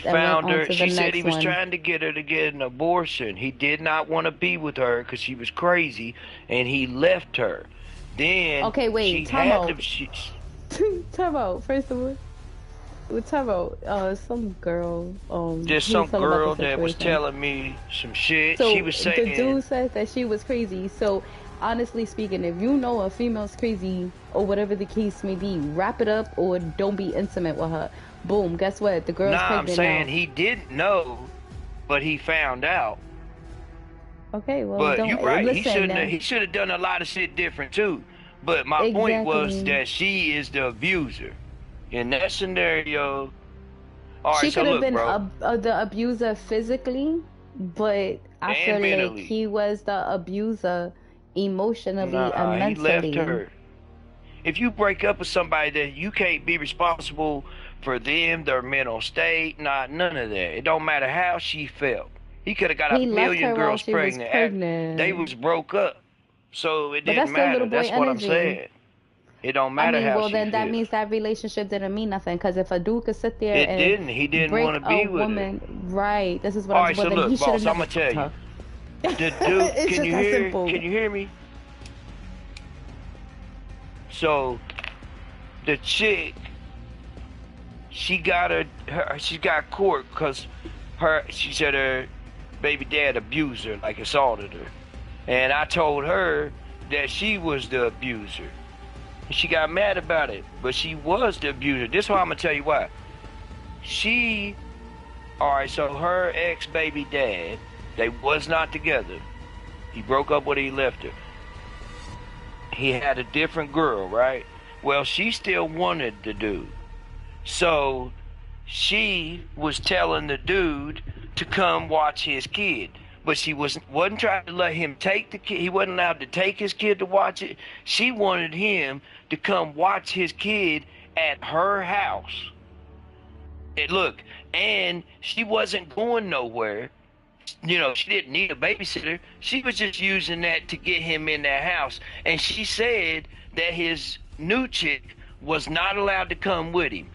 and went found on her. to the She said he next was one. trying to get her to get an abortion. He did not want to be with her because she was crazy, and he left her. Then Okay, wait, she time had out. to. Time out. First of all, time out. Some girl, There's he was some telling about the girl that was situation. telling me some shit. She So was the saying, dude says that she was crazy. So honestly speaking, if you know a female's crazy or whatever the case may be, wrap it up or don't be intimate with her. Boom. Guess what? The girl's "Nah, I'm pregnant saying now. he didn't know, but he found out." Okay, well, But don't you're right. He listen shouldn't have. now. He should have done a lot of shit different too. But my point was Exactly. that she is the abuser in that scenario. All right, She so could have look, been bro, the abuser physically, but I and feel like mentally. he was the abuser emotionally Nah, and he left mentally. her. If you break up with somebody that you can't be responsible for them, their mental state, not none of that. It don't matter how she felt. He could have got He a left million her while girls she was pregnant. They pregnant. was broke up, so it But didn't that's still little matter. boy That's what I'm energy. saying. It don't I matter mean, how well, she then that feels. means that relationship didn't mean nothing. Because if a dude could sit there It and didn't. He didn't want break to a be with her. woman, right? This is what All I'm. right, Well, so then he look, should have boss, I'm never gonna tell fucked you. her. The dude, It's just that Can simple. you hear me? So the chick, she got court because she said her baby dad abused her, like assaulted her. And I told her that she was the abuser. And she got mad about it, but she was the abuser. This is why I'm gonna tell you why. She, all right, so her ex-baby dad, they was not together. He broke up when he left her. He had a different girl, right? Well, she still wanted the dude. So she was telling the dude to come watch his kid. But she wasn't trying to let him take the kid. He wasn't allowed to take his kid to watch it. She wanted him to come watch his kid at her house. And look, and she wasn't going nowhere. She didn't need a babysitter. She was just using that to get him in that house. And she said that his new chick was not allowed to come with him.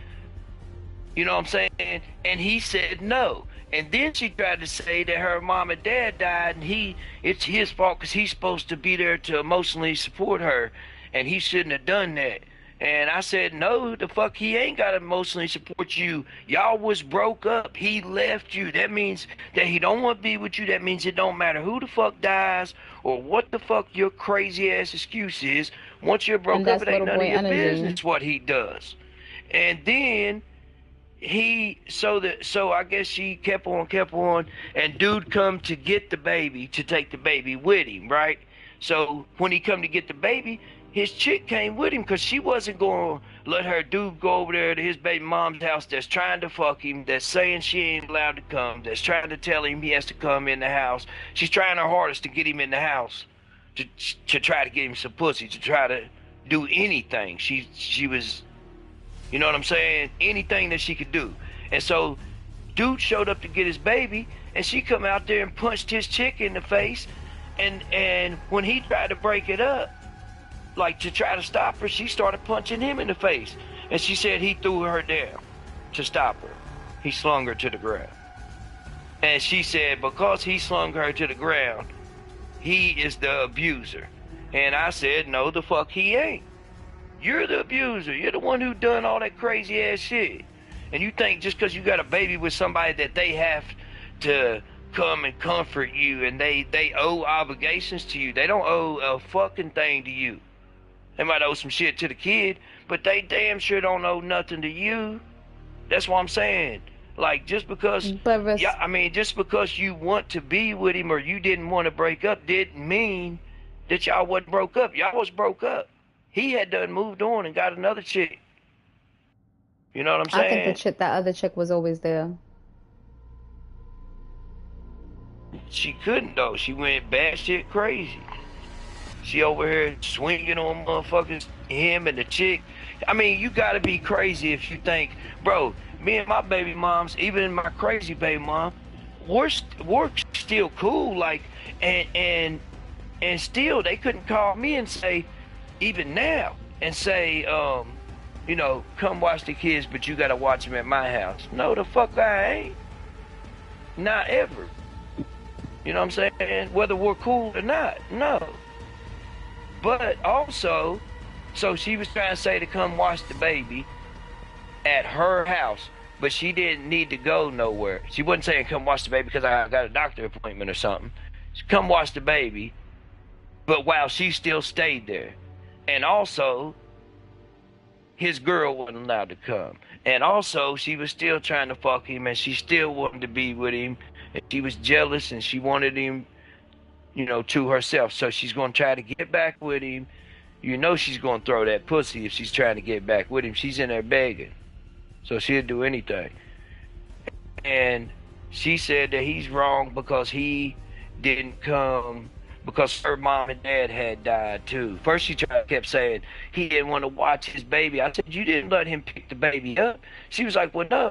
You know what I'm saying? And he said no. And then she tried to say that her mom and dad died, and it's his fault because he's supposed to be there to emotionally support her, and he shouldn't have done that. And I said, no, the fuck, he ain't got to emotionally support you. Y'all was broke up. He left you. That means that he don't want to be with you. That means it don't matter who the fuck dies or what the fuck your crazy ass excuse is. Once you're And broke up, that's it ain't little none of boy your energy. business what he does. And then so I guess she kept on, and dude come to get the baby, to take the baby with him, right? So when he come to get the baby, his chick came with him because she wasn't going to let her dude go over there to his baby mom's house that's trying to fuck him, that's saying she ain't allowed to come, that's trying to tell him he has to come in the house. She's trying her hardest to get him in the house, to try to get him some pussy, to try to do anything. She was, you know what I'm saying? Anything that she could do. And so dude showed up to get his baby, and she come out there and punched his chick in the face. And when he tried to break it up, like to try to stop her, she started punching him in the face. And she said he threw her down to stop her. He slung her to the ground. And she said because he slung her to the ground, he is the abuser. And I said, no, the fuck he ain't. You're the abuser. You're the one who done all that crazy ass shit. And you think just because you got a baby with somebody that they have to come and comfort you and they owe obligations to you. They don't owe a fucking thing to you. They might owe some shit to the kid, but they damn sure don't owe nothing to you. That's what I'm saying. Like But res- just because you want to be with him or you didn't want to break up didn't mean that y'all wasn't broke up. Y'all was broke up. He had done moved on and got another chick. You know what I'm I think saying? that other chick was always there. She couldn't though. She went batshit crazy. She over here swinging on motherfuckers, him and the chick. I mean, you gotta be crazy if you think, bro, me and my baby moms, even my crazy baby mom, we're still cool. Like, and still they couldn't call me and say, even now, and say, come watch the kids, but you gotta watch them at my house. No, the fuck I ain't. Not ever. You know what I'm saying? Whether we're cool or not. No. But also, so she was trying to say to come watch the baby at her house, but she didn't need to go nowhere. She wasn't saying come watch the baby because I got a doctor appointment or something. She come watch the baby, but while she still stayed there. And also, his girl wasn't allowed to come. And also, she was still trying to fuck him, and she still wanted to be with him. And she was jealous, and she wanted him, to herself. So she's going to try to get back with him. She's going to throw that pussy if she's trying to get back with him. She's in there begging. So she'll do anything. And she said that he's wrong because he didn't come because her mom and dad had died too. First she kept saying he didn't want to watch his baby. I said, you didn't let him pick the baby up. She was like, well, no,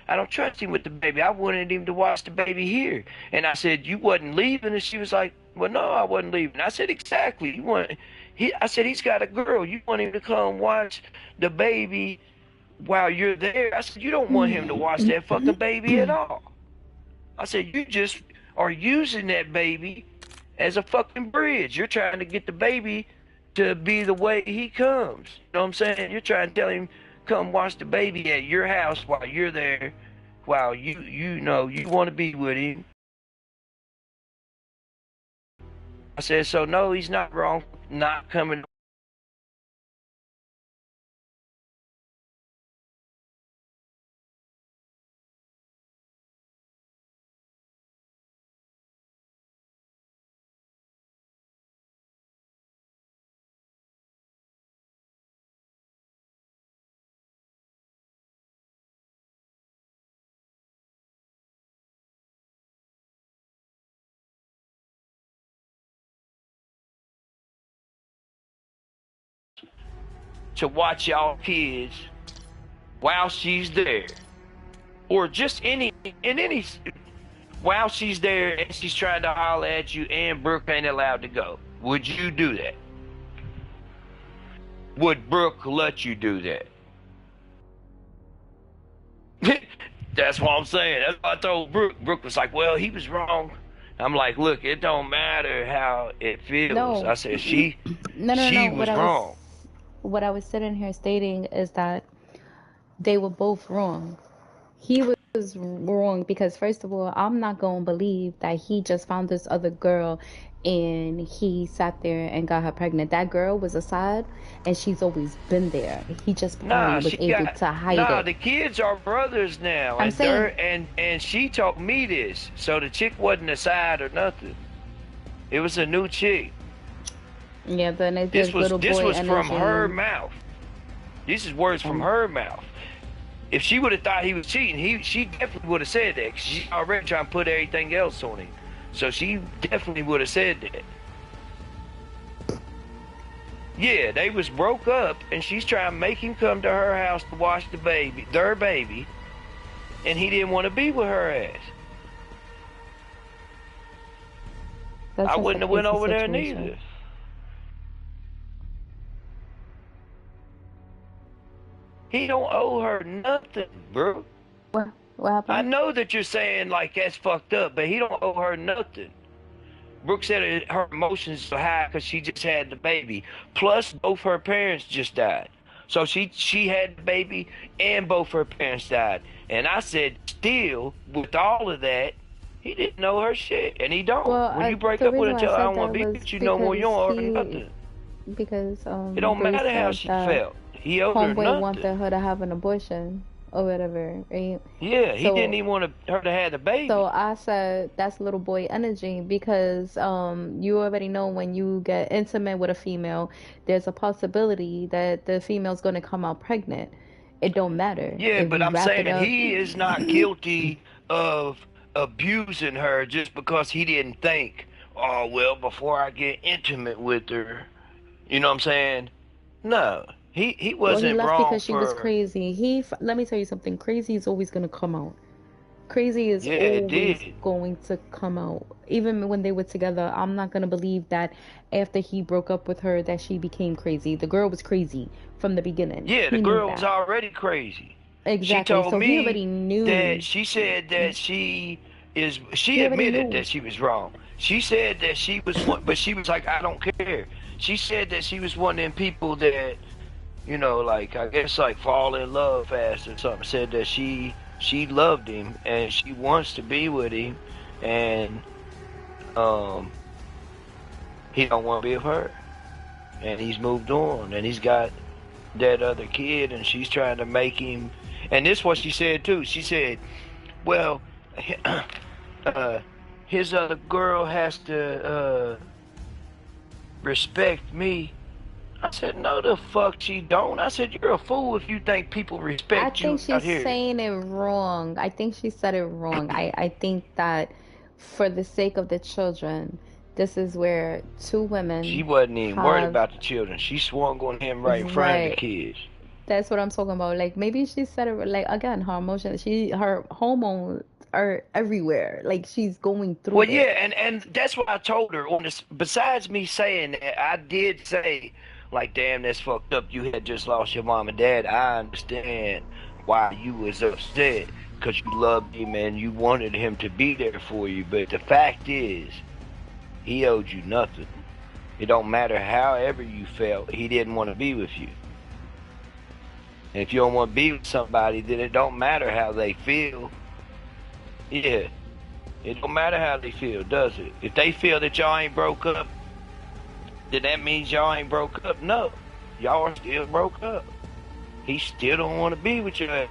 I don't trust him with the baby. I wanted him to watch the baby here. And I said, you wasn't leaving? And she was like, well, no, I wasn't leaving. I said, exactly. I said, he's got a girl. You want him to come watch the baby while you're there? I said, you don't want him to watch that fucking baby at all. I said, you just are using that baby as a fucking bridge. You're trying to get the baby to be the way he comes. You know what I'm saying? You're trying to tell him, come watch the baby at your house while you're there, while you want to be with him. I said, so no, he's not wrong not coming. To watch y'all kids while she's there, or just any while she's there and she's trying to holler at you and Brooke ain't allowed to go. Would you do that? Would Brooke let you do that? That's what I'm saying. That's what I told Brooke. Brooke was like, well, he was wrong. I'm like, look, it don't matter how it feels. No. I said, she No. was wrong. What I was sitting here stating is that they were both wrong. He was wrong because, first of all, I'm not going to believe that he just found this other girl and he sat there and got her pregnant. That girl was a side and she's always been there. He just probably was able to hide it. The kids are brothers now. I'm saying, and she told me this. So the chick wasn't a side or nothing. It was a new chick. yeah, then it's this little boy This was from energy. her mouth. This is words from her mouth. If she would have thought he was cheating, she definitely would have said that. 'Cause she's already trying to put everything else on him. So she definitely would have said that. Yeah, they was broke up, and she's trying to make him come to her house to watch their baby, and he didn't want to be with her ass. I wouldn't have went over there neither. He don't owe her nothing, bro. What happened? I know that you're saying like that's fucked up, but he don't owe her nothing. Brooke said her emotions are high because she just had the baby. Plus, both her parents just died. So she had the baby and both her parents died. And I said, still, with all of that, he didn't know her shit. And he don't. Well, when you break up with her, tell her I don't want to be was with you no more. You don't owe her because nothing. Because It don't Bruce matter how said she that felt. He owed her homeboy wanted nothing. her to have an abortion or whatever, right? Yeah, he So didn't even want her to have the baby. so I said that's little boy energy because you already know when you get intimate with a female, there's a possibility that the female's gonna come out pregnant. It don't matter Yeah, if but you I'm wrap it saying up. he is not guilty of abusing her just because he didn't think, oh, well, before I get intimate with her, you know what I'm saying? No, he Well, he wasn't left wrong because she was for. crazy. Let me tell you something. Crazy is always gonna come out. Crazy is Yeah, it always did. going to come out. Even when they were together, I'm not gonna believe that after he broke up with her that she became crazy. The girl was crazy from the beginning. Yeah, the He knew girl was that. already crazy. She Exactly. told So he me already that knew. she said that she He already admitted knew. that she was wrong. She said that she was one, but she was like, I don't care. She said that she was one of them people that, like I guess like fall in love fast or something. Said that she loved him and she wants to be with him, and um he don't want to be with her, and he's moved on, and he's got that other kid, and she's trying to make him. And this is what she said too. She said, "Well, uh, his other girl has to respect me." I said, "No, the fuck she don't." I said, "You're a fool if you think people I respect think you out she's here." saying it wrong. I think she said it wrong. I think that for the sake of the children, this is where two She women wasn't even worried have about the children. She swung on him right in front of the right. kids. That's what I'm talking about. Like maybe she said it like again, her emotions, her hormones are everywhere. Like she's going through Well, yeah, it. and that's what I told her on this. Besides me saying that, I did say, like, damn, that's fucked up. You had just lost your mom and dad. I understand why you was upset because you loved him and you wanted him to be there for you. But the fact is, he owed you nothing. It don't matter however you felt. He didn't want to be with you. And if you don't want to be with somebody, then it don't matter how they feel. Yeah, it don't matter how they feel, does it? If they feel that y'all ain't broke up, then that means y'all ain't broke up. No, y'all are still broke up. He still don't want to be with your ass.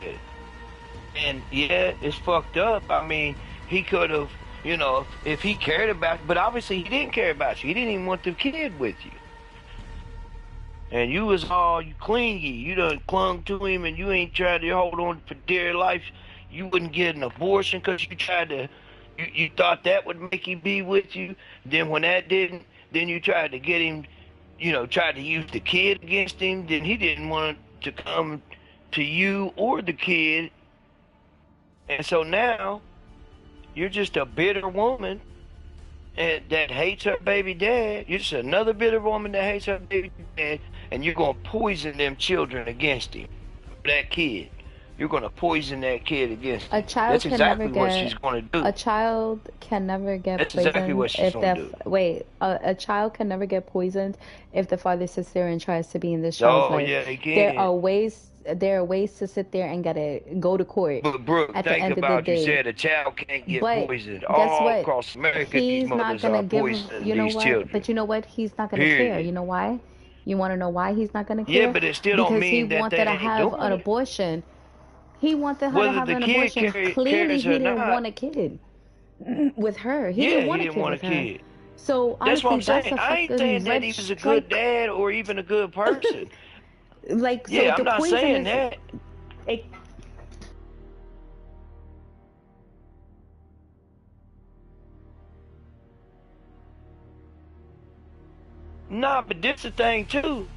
And yeah, it's fucked up. I mean, he could have, if he cared about you, but obviously he didn't care about you. He didn't even want the kid with you. And you was all you clingy. You done clung to him and you ain't tried to hold on for dear life. You wouldn't get an abortion because you tried to, you thought that would make him be with you. Then when that didn't, then you tried to get him, tried to use the kid against him. Then he didn't want to come to you or the kid. And so now you're just a bitter woman and that hates her baby dad. You're just another bitter woman that hates her baby dad, and you're gonna poison them children against him. That kid. You're gonna poison that kid against A him. child That's can never exactly what she's get gonna a do. child can never get That's exactly poisoned what she's if gonna the do. wait, a child can never get poisoned if the father sits there and tries to be in this child's Oh life. yeah, they can. There are ways to sit there and get it go to court But Brooke, at the think end of the about you day. said a child can't get But poisoned. guess All what? across America, these He's not mothers gonna are give, poisoning you know these what? children. But you know what? He's not gonna care. You Period. know why? You want to know why he's not gonna Yeah, care? but it still don't Because he mean that wanted to they ain't have an doing it. abortion. He wanted her to Whether have the an kid abortion. Clearly, cares he or didn't not. want a kid with her. He Yeah, didn't he want a didn't kid want a with her. kid. So That's what honestly, I'm that's saying. a I ain't fucking saying that red he was a good strike. dad or even a good person. Like, so Yeah, I'm the not poison saying is, that. it, Nah, but this the thing too.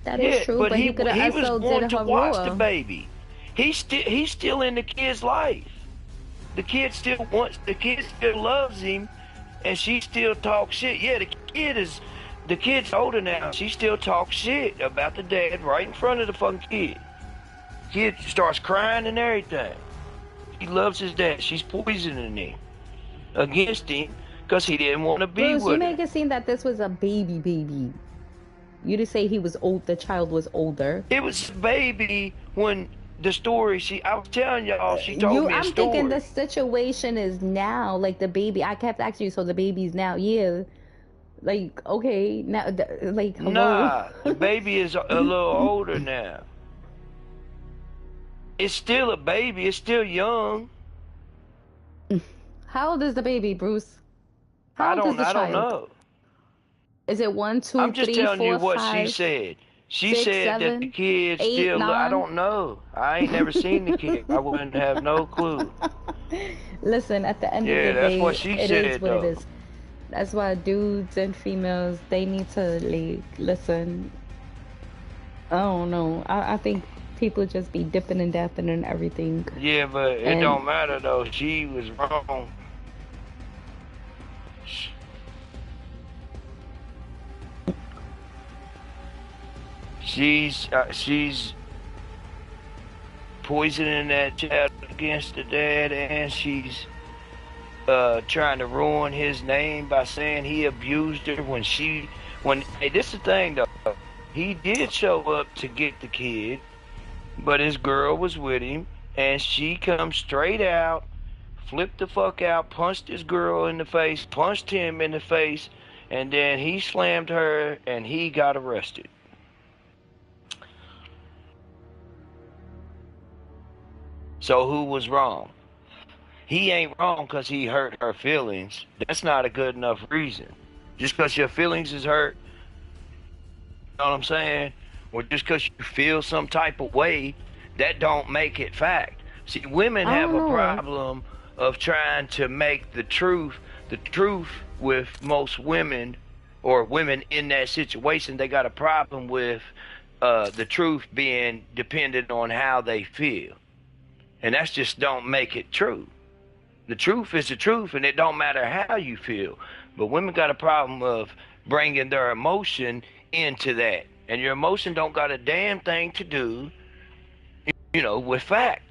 that is Yeah, true. but But he could have he was also did wanting to her watch the raw. baby. He's still in the kid's life. The kid still loves him, and she still talks shit. Yeah, the kid's older now. She still talks shit about the dad right in front of the fucking kid. Kid starts crying and everything. He loves his dad. She's poisoning him against him because he didn't want to be Bruce, you with her. make it seem that this was a baby. You didn't say he was old. The child was older. It was baby when the story I was telling y'all, she told me a I'm thinking the story. situation is now like the baby. I kept asking you, so the baby's now, yeah. Like, okay, now, like, hello. Nah, the baby is a little older now. It's still a baby. It's still young. How old is the baby, Bruce? How I old is don't. the I don't child? know. Is it one, two, I'm just three, telling you four, what she five, said. She six, said that the seven, kid eight, still. I nine? don't know. I ain't never seen the kid. I wouldn't have no clue. Listen, at the end of Yeah, the that's what day, she it is said what it though. is. That's why dudes and females, they need to like listen. I don't know. I think people just be dipping and dapping and everything. Yeah, but it And don't matter though. She was wrong. She's poisoning that child against the dad, and she's trying to ruin his name by saying he abused her when hey, this is the thing though. He did show up to get the kid, but his girl was with him, and she comes straight out, flipped the fuck out, punched his girl in the face, punched him in the face, and then he slammed her and he got arrested. So who was wrong? He ain't wrong because he hurt her feelings. That's not a good enough reason. Just because your feelings is hurt, you know what I'm saying? Or just because you feel some type of way, that don't make it fact. See, women I have don't a know. problem of trying to make the truth with most women, or women in that situation, they got a problem with the truth being dependent on how they feel. And that's just don't make it true. The truth is the truth, and it don't matter how you feel. But women got a problem of bringing their emotion into that, and your emotion don't got a damn thing to do, with fact.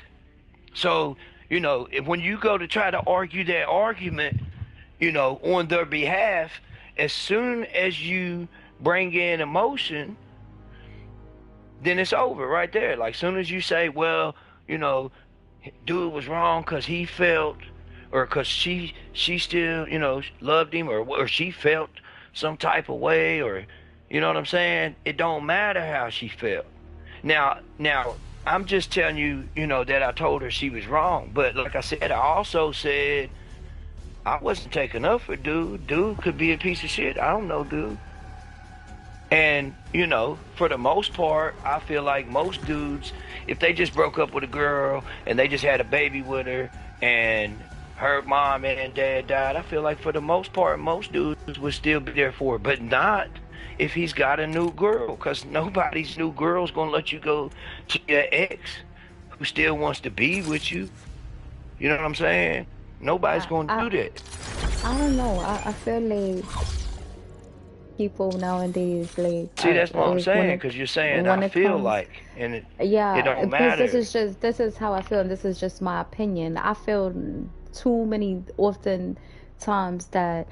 So, when you go to try to argue that argument, on their behalf, as soon as you bring in emotion, then it's over right there. Like, soon as you say, well, dude was wrong because he felt, or because she still loved him, or she felt some type of way, or you know what I'm saying, it don't matter how she felt. Now I'm just telling you, that I told her she was wrong, but like I said, I also said I wasn't taking up for dude could be a piece of shit, I don't know dude. And, for the most part, I feel like most dudes, if they just broke up with a girl and they just had a baby with her and her mom and dad died, I feel like for the most part, most dudes would still be there for her. But not if he's got a new girl, because nobody's new girl's going to let you go to your ex who still wants to be with you. You know what I'm saying? Nobody's I going I, to do that. I don't know. I feel like people nowadays See, that's what I'm like saying, because you're saying when I it feel comes, like, and it yeah, don't because matter. this is how I feel, and this is just my opinion. I feel too many often times that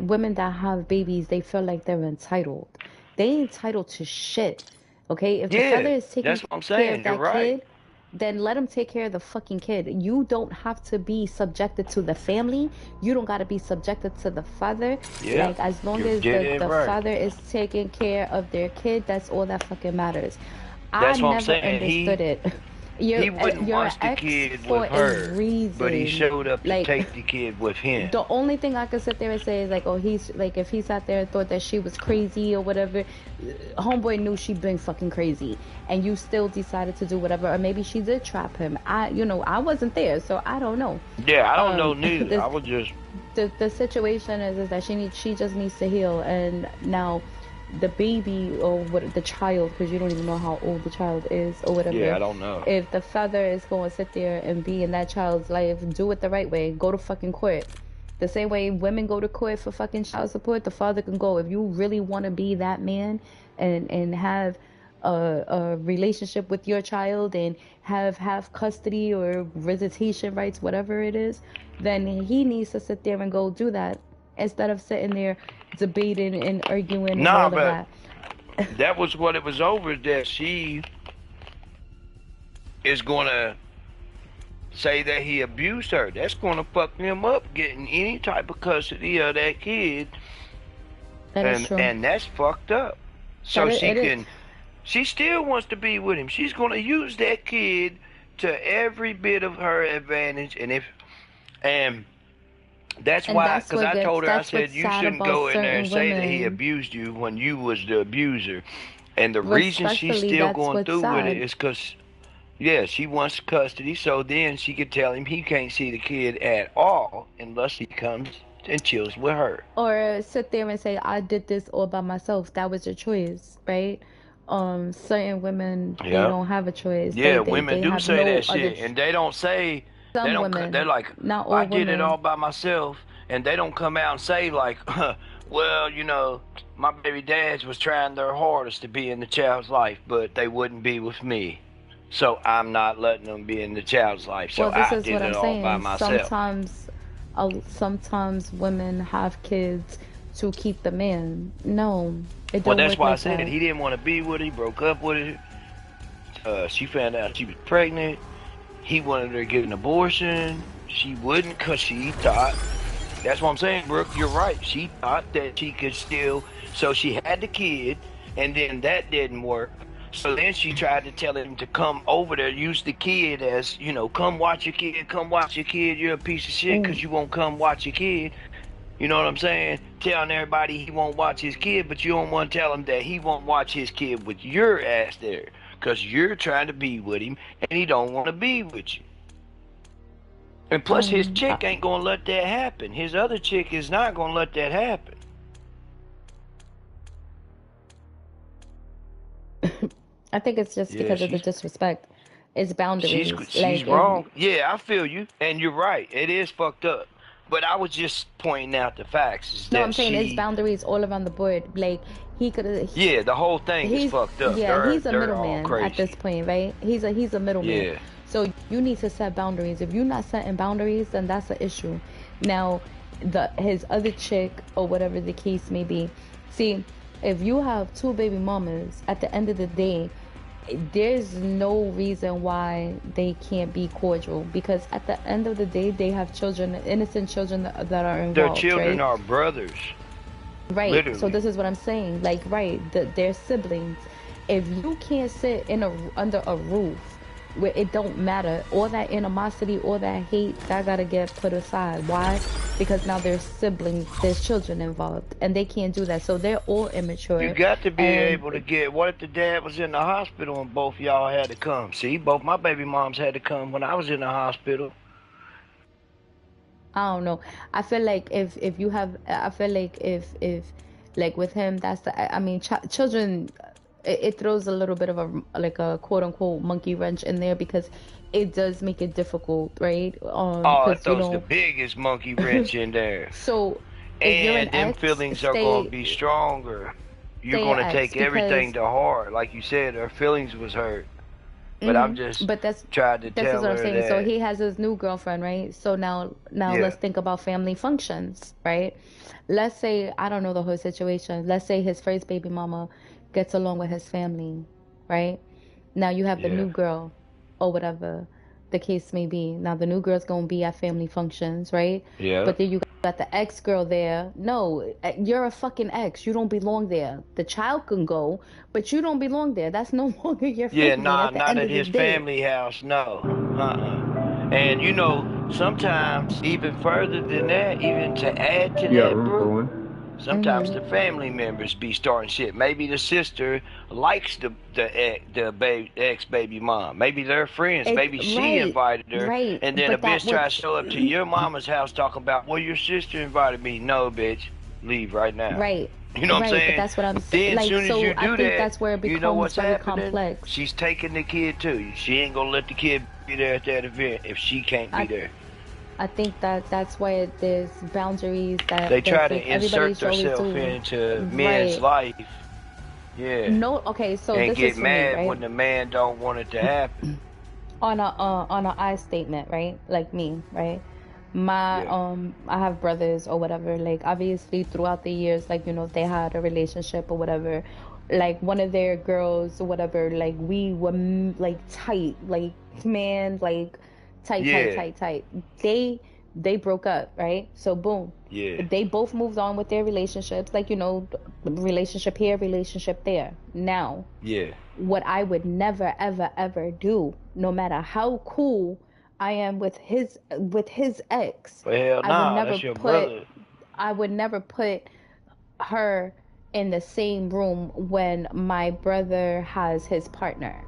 women that have babies, they feel like they're entitled. They ain't entitled to shit. Okay, if the father Yeah, is taking that's what I'm care of saying. You're that right. kid, then let him take care of the fucking kid. You don't have to be subjected to the family. You don't got to be subjected to the father. Yeah, Like, as long you're as dead the right. father is taking care of their kid, that's all that fucking matters. I That's what I'm never saying. understood it. He wouldn't Your want the ex kid for with a her, but he reason. showed up to Like, take the kid with him. the only thing I could sit there and say is like, oh, he's like, if he sat there and thought that she was crazy or whatever, homeboy knew she been fucking crazy, and you still decided to do whatever, or maybe she did trap him. I wasn't there, so I don't know. Yeah, I don't know neither. I This was just, the situation is that she just needs to heal, and now the baby or what the child, because you don't even know how old the child is or yeah, whatever. I don't know. If the father is going to sit there and be in that child's life, do it the right way. Go to fucking court. The same way women go to court for fucking child support, the father can go. If you really want to be that man and have a relationship with your child and have custody or visitation rights, whatever it is, then he needs to sit there and go do that instead of sitting there debating and arguing and Nah, all of but that. that was what it was over, that she is going to say that he abused her. That's going to fuck him up getting any type of custody of that kid, That is true. and that's fucked up. That So it is. she still wants to be with him. She's going to use that kid to every bit of her advantage, and that's And why, because I told her, I that's said, what's you sad shouldn't about go in there and certain say that he women. abused you when you was the abuser. And the reason she's Respectfully, still that's going what's through with it sad. is because, yeah, she wants custody. So then she could tell him he can't see the kid at all unless he comes and chills with her. Or sit there and say, I did this all by myself. That was your choice, right? certain women, they Yeah. don't have a choice. Yeah, women They do have say no that other shit, and they don't say, they some don't, they're women, like, not I all did it women. all by myself, and they don't come out and say like, well, my baby dads was trying their hardest to be in the child's life, but they wouldn't be with me, so I'm not letting them be in the child's life, so Well, this I is what did I'm it all by saying. myself. Sometimes women have kids to keep the man. No, it Well, don't that's work why I like said that. he didn't want to be with her. He broke up with her. She found out she was pregnant. He wanted her to get an abortion. She wouldn't because she thought, that's what I'm saying, Brooke, you're right. She thought that she could still, so she had the kid, and then that didn't work. So then she tried to tell him to come over there, use the kid as, come watch your kid, come watch your kid. You're a piece of shit Mm, because you won't come watch your kid. You know what I'm saying? Telling everybody he won't watch his kid, but you don't want to tell him that he won't watch his kid with your ass there because you're trying to be with him and he don't want to be with you. And plus, his um, I, chick ain't gonna let that happen. His other chick is not gonna let that happen. I think it's just Yeah, because of the disrespect. It's she's boundaries. she's wrong. Yeah, I feel you, and you're right. It is fucked up. But I was just pointing out the facts. Is No, I'm that saying it's she? boundaries all around the board. Like he could have. Yeah, the whole thing is He's fucked up. yeah, They're he's a they're all middleman at this crazy. point, right? He's a middleman. Yeah, So you need to set boundaries. If you're not setting boundaries, then that's an issue. Now, the his other chick or whatever the case may be. See, if you have two baby mamas, at the end of the day, there's no reason why they can't be cordial because at the end of the day, they have children, innocent children that are their involved, children right? are brothers, Right. So literally. this is what I'm saying. Like, right, they're siblings. If you can't sit in a under a roof where it don't matter, all that animosity, all that hate, that gotta get put aside. Why? Because now there's siblings, there's children involved, and they can't do that. So they're all You immature. got to be And able to get. What if the dad was in the hospital and both y'all had to come? See, both my baby moms had to come when I was in the hospital. I don't know. I feel like if you have, I feel like if like with him, that's the. I mean, children, it throws a little bit of a like a quote unquote monkey wrench in there because it does make it difficult, right? Oh, it Because throws the biggest monkey wrench in there. so if you're an And them ex, feelings are going to be stronger. You're stay an going to ex take everything because to heart. Like you said, her feelings was hurt. But I'm just but trying to this is tell what I'm her saying. So that, he has his new girlfriend, right? So now yeah, let's think about family functions, right? Let's say I don't know the whole situation. Let's say his first baby mama gets along with his family, right? Now you have the yeah, new girl or whatever the case may be. Now the new girl's gonna be at family functions, right? yeah. But then you got the ex girl there. No, you're a fucking ex. You don't belong there. The child can go, but you don't belong there. That's no longer your Yeah, family nah, at the not end at of the his day. family house, no. And sometimes even further than that, even to add to You got that, room for Brooke, one? sometimes the family members be starting shit. Maybe the sister likes the ex baby mom. Maybe they're friends. It Maybe she right, invited her, right. and then a But that bitch tries was to show up to your mama's house talking about, well, your sister invited me. No, bitch, leave right now. right, You know what I'm right. But saying? that's what I'm But saying. then, Like, soon as you so I do think that, that's where it you know becomes what's very happening? complex. She's taking the kid too. She ain't gonna let the kid be there at that event if she can't be I there. I think that's why there's boundaries They that try that's to like everybody insert should always themselves do. into men's Right. life, yeah, No. Okay. So and this get is for me, mad right? when the man don't want it to happen. On a I statement, right? Like me, right? My Yeah, I have brothers or whatever. Like obviously throughout the years, like they had a relationship or whatever. Like one of their girls or whatever. Like we were like tight, like man, like tight, tight, yeah, tight, tight. They they broke up, right? So boom, yeah, they both moved on with their relationships. Like relationship here, relationship there. Now yeah. what I would never ever ever do, no matter how cool I am with his ex, But hell I would nah, never that's your put brother. I would never put her in the same room when my brother has his partner.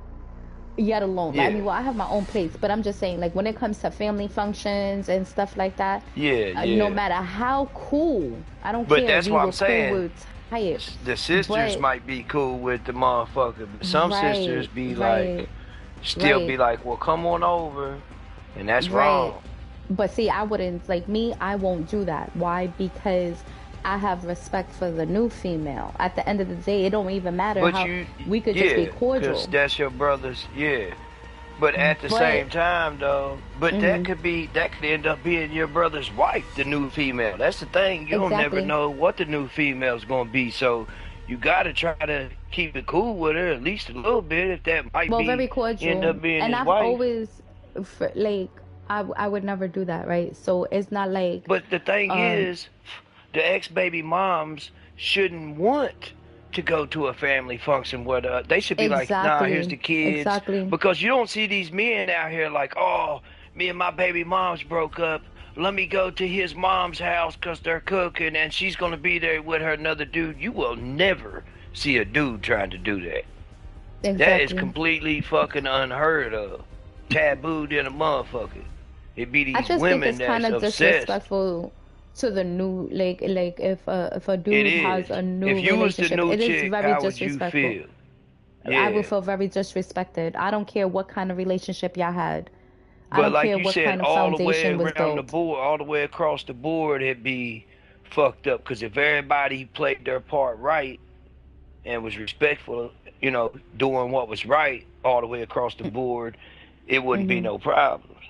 Yet alone. I Yeah, mean, well, I have my own place, but I'm just saying, like when it comes to family functions and stuff like that, yeah, no yeah. matter how cool, I don't But care. that's We what I'm were cool saying. with. Right. The sisters But might be cool with the motherfucker, but some sisters right, be like, right, still right, be like, well, come on over, and that's right. wrong. But see, I wouldn't like me, I won't do that. Why? Because I have respect for the new female. At the end of the day, it don't even matter But how we could just be yeah, cause cordial. that's your brother's, yeah. But at the But same time, though, but mhm, that could end up being your brother's wife, the new female. That's the thing. You don't never exactly. know what the new female's gonna be. So you gotta try to keep it cool with her at least a little bit. If that might Well, very be end cordial. up being And his I've wife. always like I would never do that, right? So it's not like But the thing um is, the ex-baby moms shouldn't want to go to a family function where they should be like, nah, here's exactly, the kids. exactly. Because you don't see these men out here like, oh, me and my baby moms broke up. Let me go to his mom's house because they're cooking and she's going to be there with her another dude. You will never see a dude trying to do that. That is Exactly. completely fucking unheard of. Tabooed in a motherfucker. It be I these just think women it's kind that's of obsessed. disrespectful to the new like if a It dude has is. a new If you was the relationship, new it is chick, very how would you disrespectful. feel? I will Yeah. feel very disrespected. I don't care what kind of relationship y'all had. I But don't like care you what said, kind of all the way foundation was around the built. board, all the way across the board, it'd be fucked up. Because if everybody played their part right and was respectful, doing what was right all the way across the board, it wouldn't be Hmm. no problems.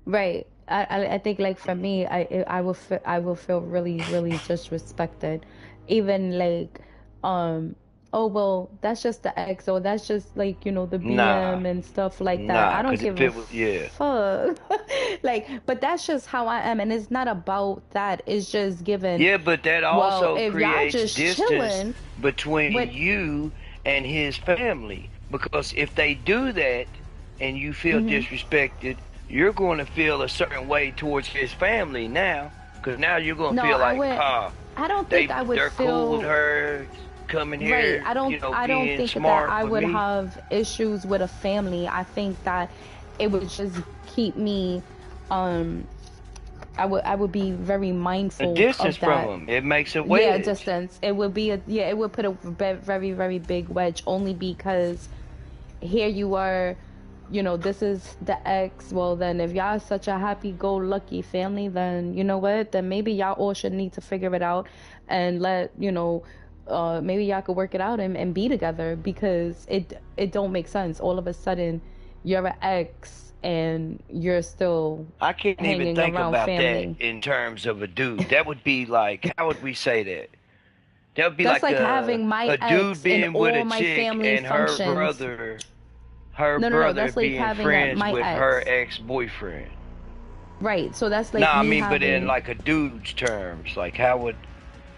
Right. I think like for me, I will feel really really disrespected, even like um oh well that's just the ex or that's just like the Nah, BM and stuff like that. I nah. don't Because give if a it was, yeah, fuck. Like, but that's just how I am, and it's not about that. It's just given. yeah, but that Well, also if y'all creates just distance chilling between with, you and his family. Because if they do that and you feel hmm disrespected, you're going to feel a certain way towards his family now. Because now you're going to no, feel I like, would. I don't think I would they're cool with feel. her coming Right. here, I don't being think that smart I with would me. have issues with a family. I think that it would just keep me um I would be very A mindful distance of from that. them, it makes a Yeah, wedge. distance. It would be a yeah, it would put a very very big wedge only because here you are, this is the ex. Well, then if y'all are such a happy-go-lucky family, then you know what? Then maybe y'all all should need to figure it out and maybe y'all could work it out and be together because it don't make sense. All of a sudden, you're an ex and you're still I can't even hanging think around about that family. in terms of a dude. That would be like, how would we say that? That would be That's like like having my a dude ex in being with all a my chick family and functions. her No, no, no. brother That's like being having friends my with her ex. ex-boyfriend. Right. So that's like Nah, I me mean, but in having. like a dude's terms, like how would?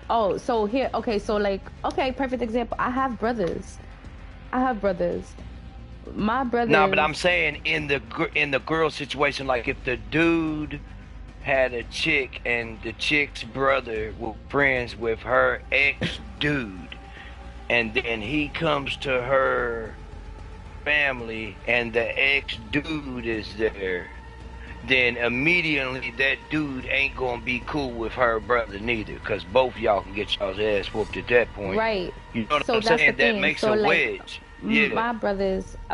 Oh, so here, okay, so like, okay, perfect example. I have brothers. I have brothers. My Nah, but brothers, I'm saying in the girl situation, like if the dude had a chick and the chick's brother was friends with her ex dude, and then he comes to her family and the ex dude is there, then immediately that dude ain't gonna be cool with her brother neither, cause both y'all can get y'all's ass whooped at that point. right. You know what So I'm that's the saying? That thing. makes So a like, wedge. Yeah,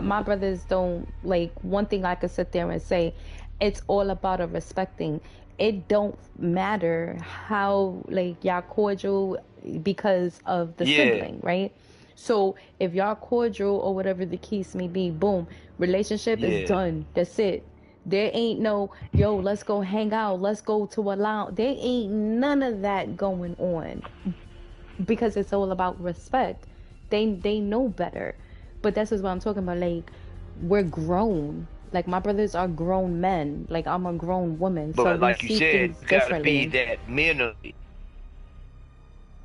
my brothers don't like one thing I could sit there and say, it's all about a respecting. It don't matter how like y'all cordial because of the yeah, sibling, right? So if y'all cordial or whatever the case may be, boom, relationship is yeah, done. That's it. There ain't no, yo, let's go hang out, let's go to a lounge. There ain't none of that going on because it's all about respect. They know better. But that's just what I'm talking about. Like we're grown. Like my brothers are grown men. Like I'm a grown woman. So but we like you see said, things you gotta be differently. that mentally.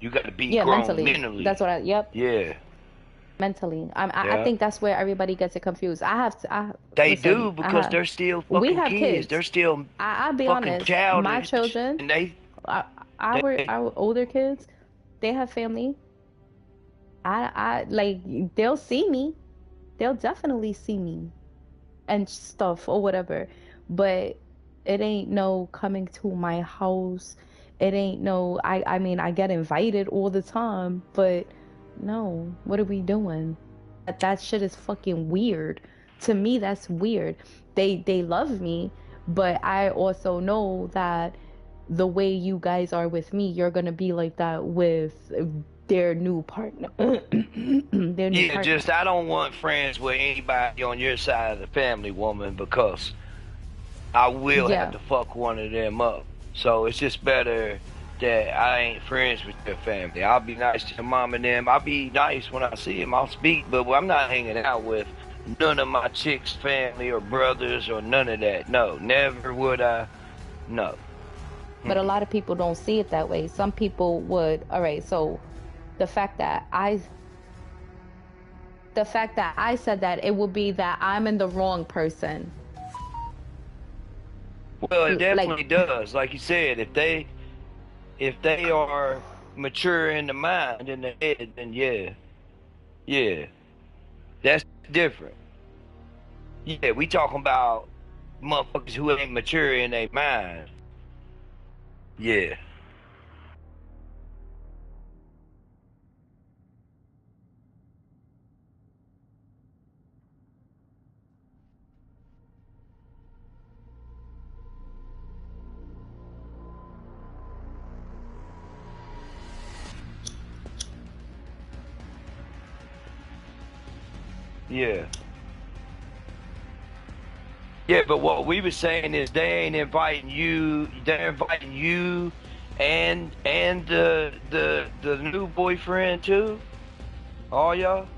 You gotta be Yeah, grown mentally. That's mentally. what yep, Yeah, mentally. I yeah. think that's where everybody gets it confused. They Listen, do because they're still we fucking have kids. They're kids. still I'll be fucking honest. My childish, children, and uh, they our older kids, they have family. I like they'll see me. They'll definitely see me and stuff or whatever. But it ain't no coming to my house. It ain't no, I mean, I get invited all the time, but no, what are we doing? That shit is fucking weird. To me, that's weird. They love me, but I also know that the way you guys are with me, you're gonna be like that with their new partner. Their new Yeah, partner. just I don't want friends with anybody on your side of the family, woman, because I will have Yeah. to fuck one of them up. So it's just better that I ain't friends with their family. I'll be nice to your mom and them. I'll be nice when I see them. I'll speak, but I'm not hanging out with none of my chick's family or brothers or none of that. No, never would I. No. But a Mm-mm. lot of people don't see it that way. Some people would, all right, so the fact that I said that, it would be that I'm in the wrong person. Well, it Like, definitely does. Like you said, if they are mature in the mind and the head, then yeah, yeah, that's different. Yeah, we talking about motherfuckers who ain't mature in their mind. Yeah, yeah, yeah. But what we were saying is they ain't inviting you. They're inviting you and the new boyfriend too. All y'all.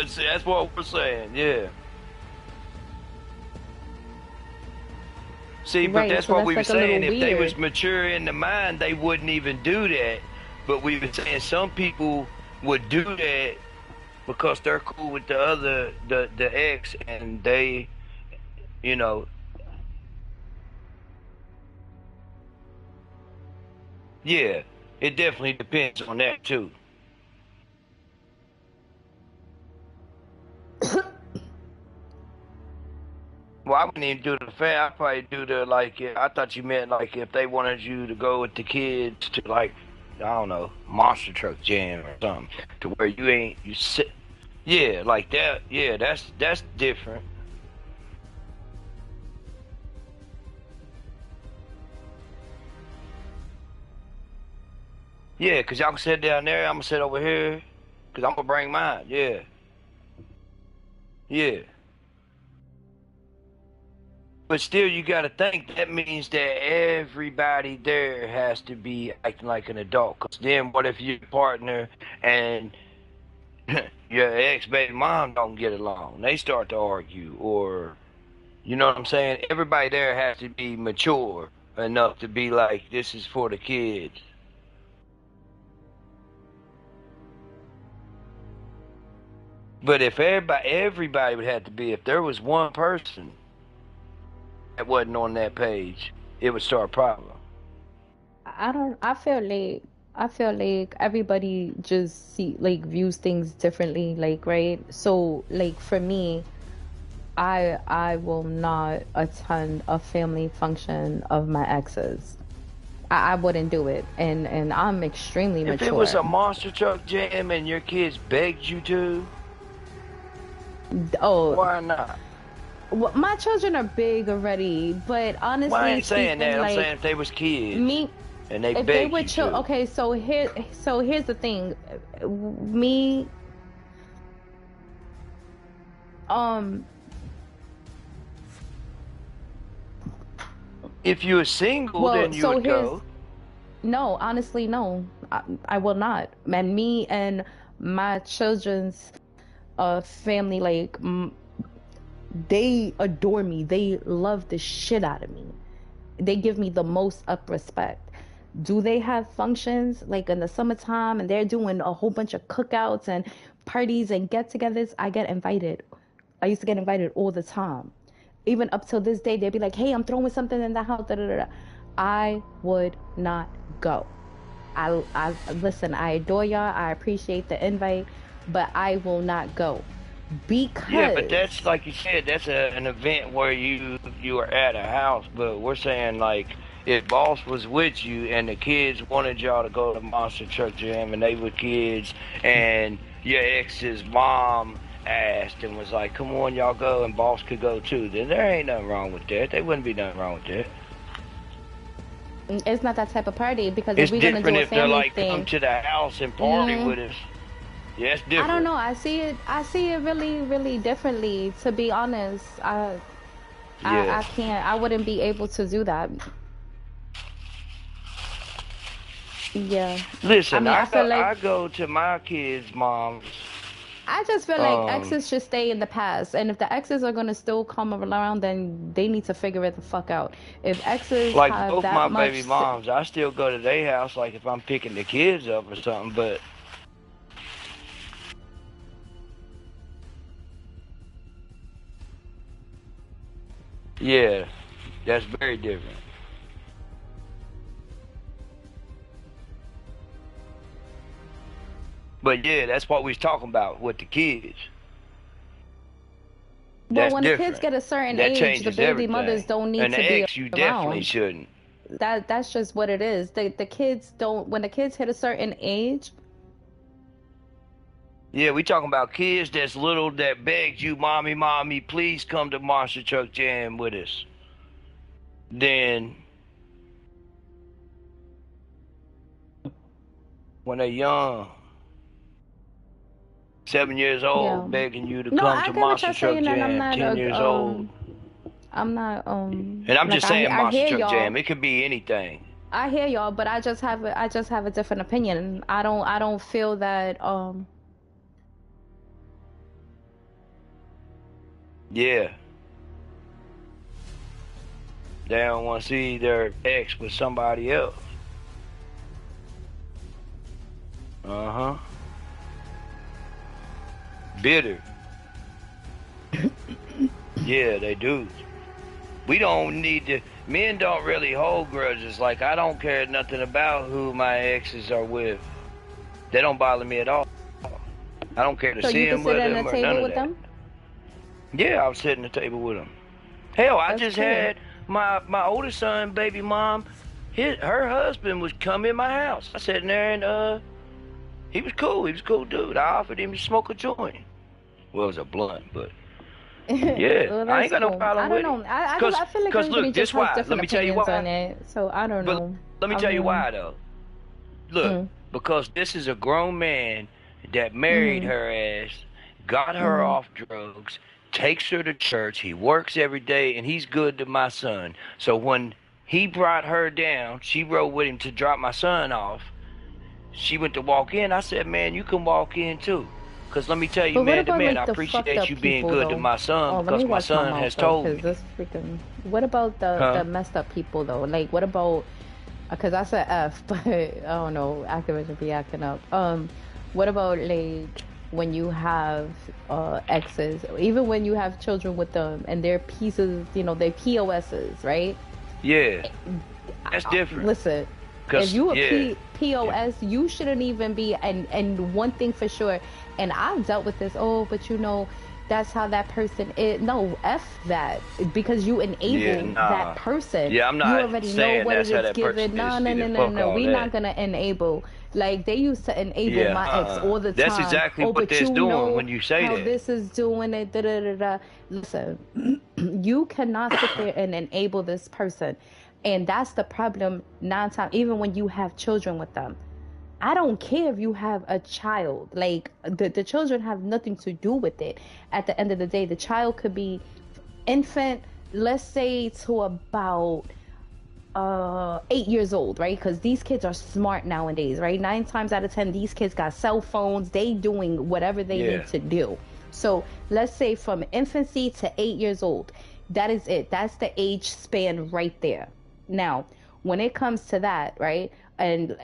See, that's what we're saying. Yeah. See, but right, that's so what that's we were like a little saying. If they was weird. mature in the mind, they wouldn't even do that. But we were saying some people would do that because they're cool with the other the ex, and they, you know, yeah. It definitely depends on that too. Well, I wouldn't even do the fan. I'd probably do the like. I thought you meant like if they wanted you to go with the kids to like, I don't know, monster truck jam or something, to where you ain't you sit. Yeah, like that. Yeah, that's different. Yeah, cause y'all can sit down there. I'm gonna sit over here, cause I'm gonna bring mine. Yeah, yeah. But still, you gotta think that means that everybody there has to be acting like an adult. Cause then, what if your partner and your ex baby mom don't get along? They start to argue, or you know what I'm saying? Everybody there has to be mature enough to be like, this is for the kids. But if everybody would have to be, if there was one person that wasn't on that page, it would start a problem. I don't, I feel like everybody just see like views things differently, like, right? So like for me, I will not attend a family function of my exes. I wouldn't do it. And I'm extremely If it was mature. a monster truck jam and your kids begged you to, Oh, why not? well, my children are big already, but Well, I honestly ain't saying speaking, that. I'm like saying if they was kids me, and they if they begged were you chill, to. okay, so here's the thing. Me, um, If you were single, well, then you so would here's, go. no, honestly, no, I will not. And me and my children's family, like, they adore me. They love the shit out of me. They give me the most up respect. Do they have functions like in the summertime and they're doing a whole bunch of cookouts and parties and get togethers? I get invited. I used to get invited all the time. Even up till this day, they'd be like, hey, I'm throwing something in the house. Da, da, da. I would not go. I listen, I adore y'all. I appreciate the invite, but I will not go. Yeah, but because that's like you said, that's an event where you are at a house. But we're saying like if boss was with you and the kids wanted y'all to go to Monster Truck Jam and they were kids and your ex's mom asked and was like, "Come on, y'all go," and boss could go too, then there ain't nothing wrong with that. There wouldn't be nothing wrong with that. it's not that type of party. Because if It's we're gonna different do a if they're family like, "Come thing, to the house and party mm, with us." Yeah, it's I don't different. know. I see it really, really differently. To be honest, Yeah. I can't. I wouldn't be able to do that. Yeah. I Listen, mean, I go to my kids' moms. I just feel like Um, exes should stay in the past. And if the exes are gonna still come around, then they need to figure it the fuck out. If exes like have both that my much, baby moms, I still go to their house, like if I'm picking the kids up or something. But yeah, that's very different. But yeah, that's what we was talking about with the kids. well, That's when the kids different. get a certain That age, the changes baby mothers everything. don't need And to the be ex, you definitely around. shouldn't. That's just what it is. The kids don't, when the kids hit a certain age, Yeah, we talking about kids that's little that begged you, "Mommy, mommy, please come to Monster Truck Jam with us." Then when they're young, 7 years yeah. old, begging you to No, come I to get what Monster you're Truck saying, and Jam, 10 years old. I'm not And I'm like just saying I Monster hear Truck y'all. Jam. It could be anything. I hear y'all, but I just have a different opinion. I don't feel that Yeah. They don't want to see their ex with somebody else. Uh-huh. Bitter. Yeah, they do. We don't need to. Men don't really hold grudges. Like, I don't care nothing about who my exes are with. They don't bother me at all. I don't care to so see you can him sit with at a them or none table of with that. them? Yeah, I was sitting at the table with him. Hell, I That's just cool. had my oldest son, baby mom, her husband was come in my house. I sat in there and he was cool. He was a cool dude. I offered him to smoke a joint. Well, it was a blunt, but yeah, Well, I ain't that's got no cool. I problem don't with it. know. Cause, I feel like cause everybody look, just this has why. Let different me tell you opinions on why. it. So I don't But know. let me I tell you mean, why though. Look, mm, because this is a grown man that married mhm, her ass, got her mhm. off drugs, takes her to church, he works every day, and he's good to my son. So when he brought her down, she rode with him to drop my son off. She went to walk in. I said, "Man, you can walk in too." Because let me tell you, But what man to about man, I like the fucked appreciate up you being people good to though? my son Oh, let me because my watch my son mouth has though, told because me. this freaking. What about the Huh? messed up people though? Like, what about? Because I said F, but I don't know. Activision be acting up. What about like when you have exes, even when you have children with them, and they're pieces, they're POSs, right? Yeah, that's different. Listen, if Because, you a yeah, yeah, POS, you shouldn't even be. And one thing for sure, and I've dealt with this. Oh, but that's how that person is. No, f that, because you yeah, enable that nah. person. Yeah, I'm You not already know saying what that's it how is that person given. No, is no, no, either. no, no, Fuck no. all We're that. not gonna enable. Like they used to enable Yeah, my ex all the that's time. exactly Oh, what but that's you doing know when you say how that. this is doing it. Da da da da. Listen, you cannot sit there and enable this person. And that's the problem 9 times, even when you have children with them. I don't care if you have a child. Like the children have nothing to do with it. At the end of the day, the child could be infant, let's say to about 8 years old, right? Because these kids are smart nowadays, right? 9 times out of 10, these kids got cell phones, they doing whatever they need Yeah, to do. So let's say from infancy to 8 years old, that is it. That's the age span right there. Now, when it comes to that, right? And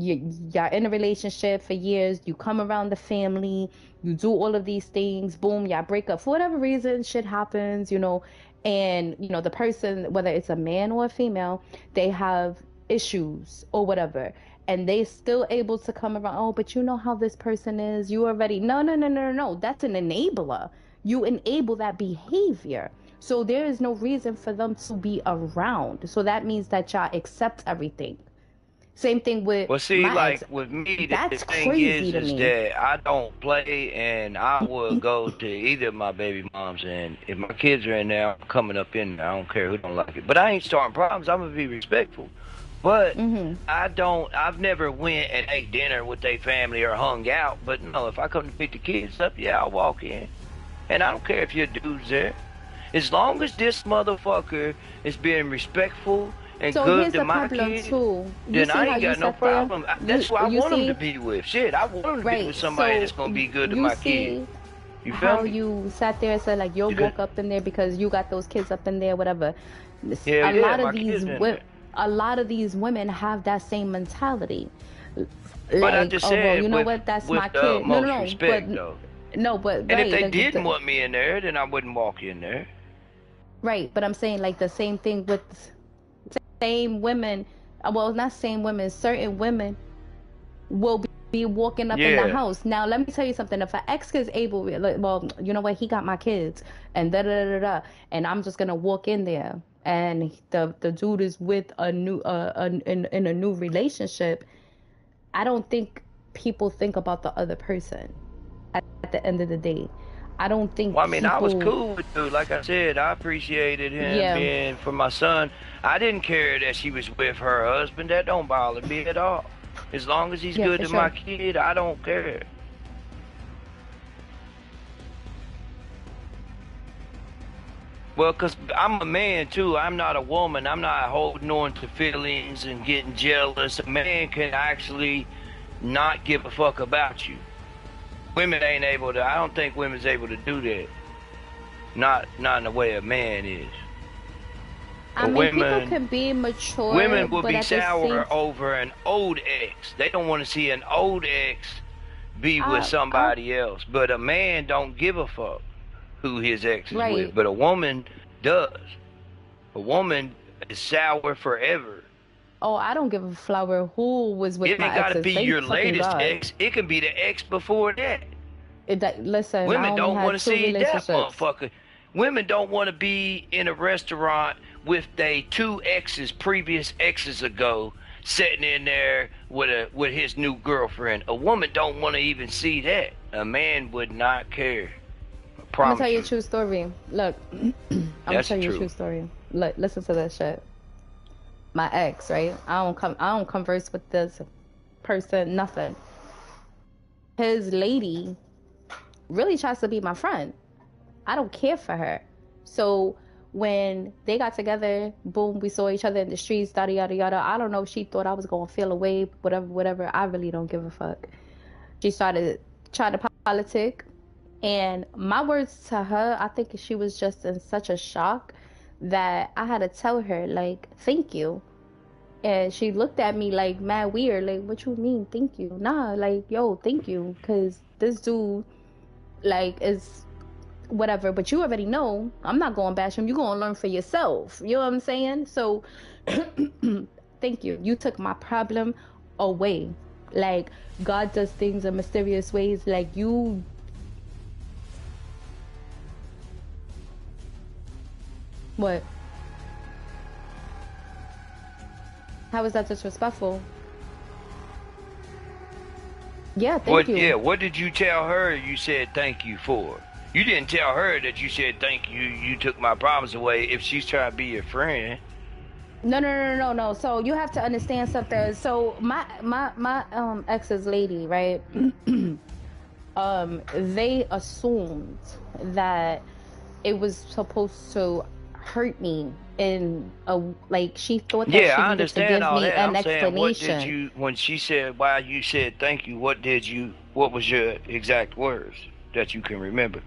you're in a relationship for years, you come around the family, you do all of these things, boom, y'all break up for whatever reason, shit happens, and the person, whether it's a man or a female, they have issues or whatever, and they still able to come around, oh, but you know how this person is, you already, no, that's an enabler. You enable that behavior, so there is no reason for them to be around. So that means that y'all accept everything. Same thing with Well, see, my ex. like with me, the That's thing crazy to is me. that I don't play, and I will go to either of my baby moms, and if my kids are in there, I'm coming up in there. I don't care who don't like it, but I ain't starting problems. I'm gonna be respectful. But Hmm. I don't. I've never went and ate dinner with their family or hung out. But no, if I come to pick the kids up, yeah, I'll walk in, and I don't care if your dude's there. As long as this motherfucker is being respectful and So good here's to the my problem kid, too. You then see I how ain't you got no sat there? problem. That's You who I you want them to see, be with. Shit, I want them to be right? with somebody that's So gonna be good to you my kid. see You feel how me? you sat there and said like you'll Because walk up in there because you got those kids up in there, whatever. hell A yeah, lot of my these kids in there. a lot of these women have that same mentality. But I Like, just oh well, you said know what? That's with my the kid. No, no, utmost no. But respect though. no, but And if right, they like didn't want me in there, then I wouldn't walk in there. right. But I'm saying like the same thing with same women. Well, not same women. Certain women will be walking up in the Yeah. house. Now, let me tell you something. If an ex is able, like, well, you know what? He got my kids, and da da da da, and I'm just gonna walk in there, and the dude is with a new in a new relationship. I don't think people think about the other person at the end of the day. I don't think Well, I mean, I was people, cool with dude. Like I said, I appreciated him yeah, being for my son. I didn't care that she was with her husband. That don't bother me at all. As long as he's yeah, good for to my sure. kid, I don't care. Well, 'cause I'm a man too. I'm not a woman. I'm not holding on to feelings and getting jealous. A man can actually not give a fuck about you. Women ain't able to. I don't think women's able to do that. Not in the way a man is. I A mean, people women can be mature, women will but be at the same, sour over an old ex. They don't want to see an old ex be with I somebody else. But a man don't give a fuck who his ex is with. right. But a woman does. A woman is sour forever. Oh, I don't give a flower who was with It ain't my got to exes. be Thank your fucking latest God. ex. It can be the ex before that. Listen, I Women only don't want had to two see that relationships. motherfucker. Women don't want to be in a restaurant with they two exes, previous exes ago, sitting in there with his new girlfriend. A woman don't want to even see that. A man would not care. I I'm gonna tell promise you a you. true story. Look, I'm gonna That's tell the you a true truth. story. Look, listen to this shit. My ex, right? I don't converse with this person, nothing. His lady really tries to be my friend. I don't care for her. So when they got together, boom, we saw each other in the streets, yada yada yada. I don't know if she thought I was gonna feel away, whatever, whatever. I really don't give a fuck. She started trying to politic, and my words to her, I think she was just in such a shock that I had to tell her like, thank you. And she looked at me like mad weird, like, what you mean, thank you? Nah, like, yo, thank you, cause this dude like is whatever, but you already know I'm not going to bash him. You're going to learn for yourself. You know what I'm saying? So thank you. You took my problem away. Like, God does things in mysterious ways. Like, you, what? How is that disrespectful? Yeah, thank What? you. Yeah. What did you tell her? You said thank you for. You didn't tell her that you said thank you. You took my problems away. If she's trying to be your friend, No. So you have to understand something. So my ex's lady, right? They assumed that it was supposed to hurt me in a, like, she thought that yeah, she I needed to understand give all me that. an I'm saying, what did explanation you when she said why you said thank you? What did you? What was your exact words that you can remember?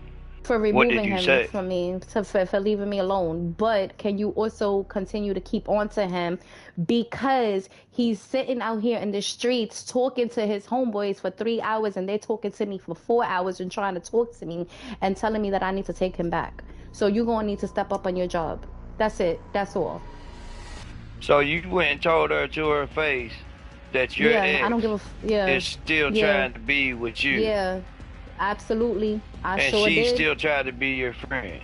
for What did removing you him say? from me, for leaving me alone. But can you also continue to keep on to him because he's sitting out here in the streets talking to his homeboys for 3 hours, and they're talking to me for 4 hours and trying to talk to me and telling me that I need to take him back. So you're gonna need to step up on your job. That's it. That's all. So you went and told her to her face that your Yeah, I don't ex give a yeah, is still yeah, trying to be with you, yeah, absolutely. I and sure she did. still tried to be your friend.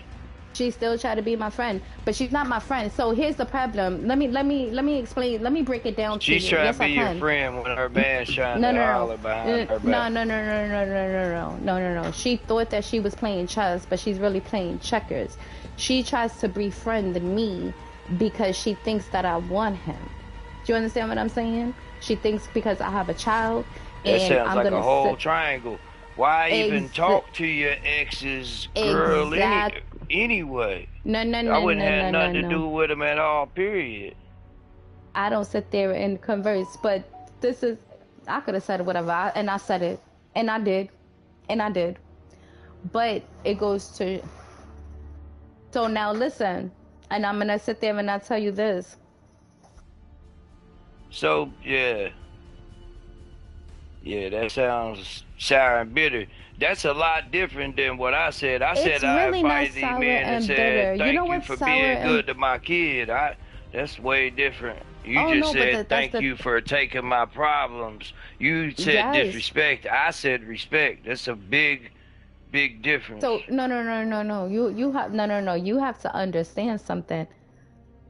She still tried to be my friend, but she's not my friend. So here's the problem. Let me explain. Let me break it down to She's you. trying to Yes, I be your can. friend when her man's trying No, to no, holler behind no, her no, back. no, no, no, no, no, no, no, no, no, no. She thought that she was playing chess, but she's really playing checkers. She tries to befriend me because she thinks that I want him. Do you understand what I'm saying? She thinks because I have a child That and sounds I'm like a gonna whole sit. triangle. Why even Ex talk to your ex's girl exact. anyway? No, no, I no, wouldn't no, have no, no, nothing to no. do with him at all, period. I don't sit there and converse, but this is, I could have said whatever, and I said it, and I did, and I did. But it goes to, so now listen, and I'm gonna sit there and I tell you this. So, yeah. Yeah, that sounds sour and bitter. That's a lot different than what I said. I said It's I really not invited him sour in and and bitter. said You know thank you what's for sour being and, good to my kid. That's way different. You oh just no, but said that's thank the, you for taking my problems. You said yes. disrespect. I said respect. That's a big, big difference. So no, no, no, no, no. You have no, no, no. You have to understand something.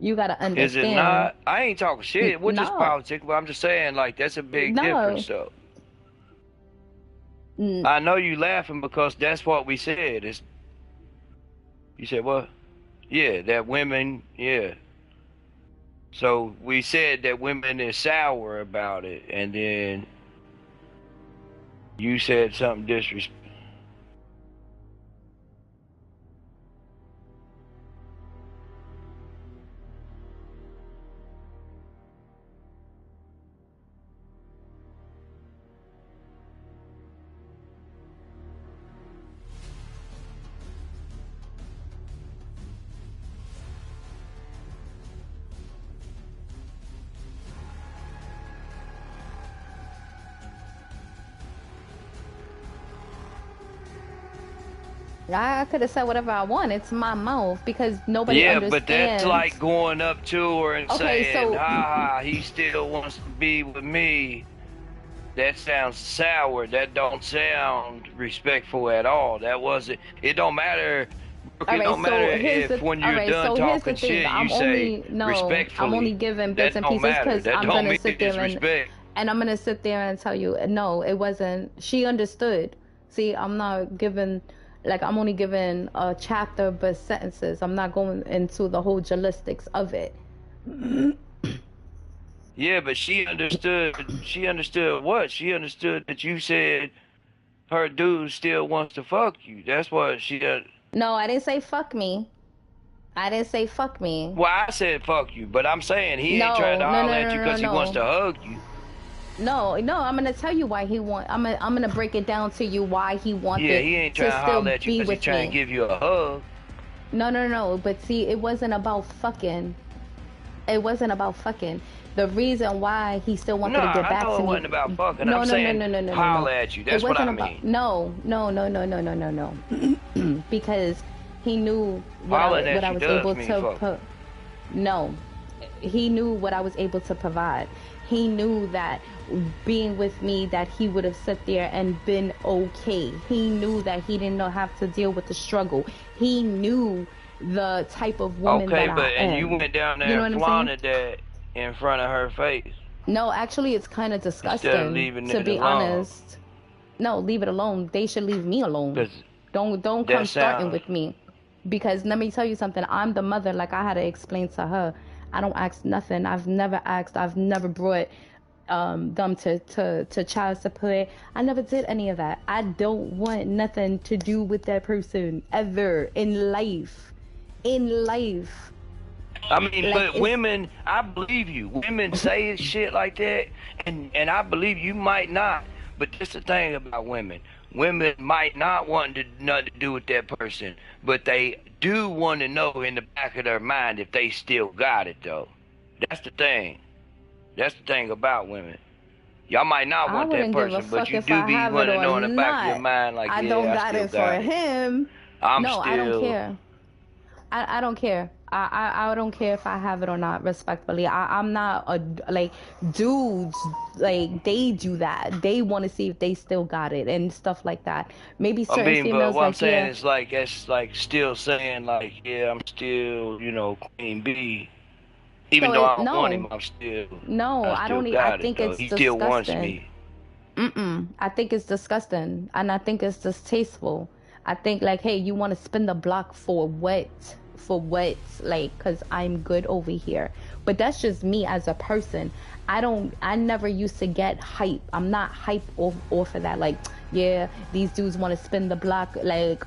You gotta Is it understand. not? I ain't talking shit. We're just No, politics, but I'm just saying like that's a big no. difference though. N- I know you laughing because that's what we said. You said what? Yeah, that women, yeah. So we said that women is sour about it, and then you said something disrespectful. I could have said whatever I want. It's my mouth because nobody Yeah, but that's like understands. going up to her and Okay, saying, so "Ha ha, he still wants to be with me." That sounds sour. That don't sound respectful at all. That wasn't. It don't matter. Brooke, all it right, don't matter so here's if the when all you're right, done so here's the talking thing. shit, you say I'm only respectfully. giving bits That and don't pieces matter. because That I'm don't gonna mean sit there disrespect. and I'm gonna sit there and tell you no, it wasn't. She understood. See, I'm not giving like I'm only giving a chapter but sentences. I'm not going into the whole jalistics of it. Yeah, but she understood. She understood what? She understood that you said her dude still wants to fuck you. That's what she. No, I didn't say fuck me. I didn't say fuck me. Well, I said fuck you, but I'm saying he ain't trying No, to no, no, holler at you no, no, because he wants no. to hug you. No, no, I'm gonna tell you why he want. I'm gonna break it down to you why he Yeah, wanted he ain't to trying to still holler at you be because he's with trying to me. give you a hug. No, no, no. But see, it wasn't about fucking. It wasn't about fucking. The reason why he still No, wanted to get I back know to it me. wasn't about fucking. I'm No, no, no, saying no, no, no, no, no. holler at you. It That's what wasn't I about. mean. No, no, no, no, no, no, no, no. Because he knew Hollering what at I you was does able mean to fucking. put. No, he knew what I was able to provide. He knew that being with me that he would have sat there and been okay. He knew that he didn't have to deal with the struggle. He knew the type of woman Okay, that but I and you am. went down You there know and what I'm saying? flaunted that in front of her face No, actually it's kind of instead of disgusting leaving to it be alone. honest. No, leave it alone. They should leave me alone. Cause Don't come that starting sounds with me. Because let me tell you something. I'm the mother, like I had to explain to her. I don't ask nothing. I've never asked. I've never brought them to child support. I never did any of that. I don't want nothing to do with that person ever in life. In life. I mean, Like but it's women, I believe you. Women say shit like that, and I believe you might not. But that's the thing about women. Women might not want to nothing to do with that person, but they do want to know in the back of their mind if they still got it though. That's the thing. That's the thing about women. Y'all might not I want that wouldn't give a person, but fuck you if do I be have it want to or know in the back of your not. mind, like, I yeah, don't I got still it for got it. him. I'm No, I don't still care. I don't care. I don't care if I have it or not, respectfully. I'm not a like dudes like they do that. They want to see if they still got it and stuff like that. Maybe I certain mean, but females what I'm like, saying yeah, is like that's like still saying like, yeah, I'm still, Queen B. Even so though it I don't want no, him, no, I I still don't I got it think though. it's He still wants disgusting. me. I think it's disgusting and I think it's distasteful. I think like, hey, you want to spin the block for what? For what? Like, cause I'm good over here. But that's just me as a person. I never used to get hype. I'm not hype off of that. Like, yeah, these dudes want to spin the block. Like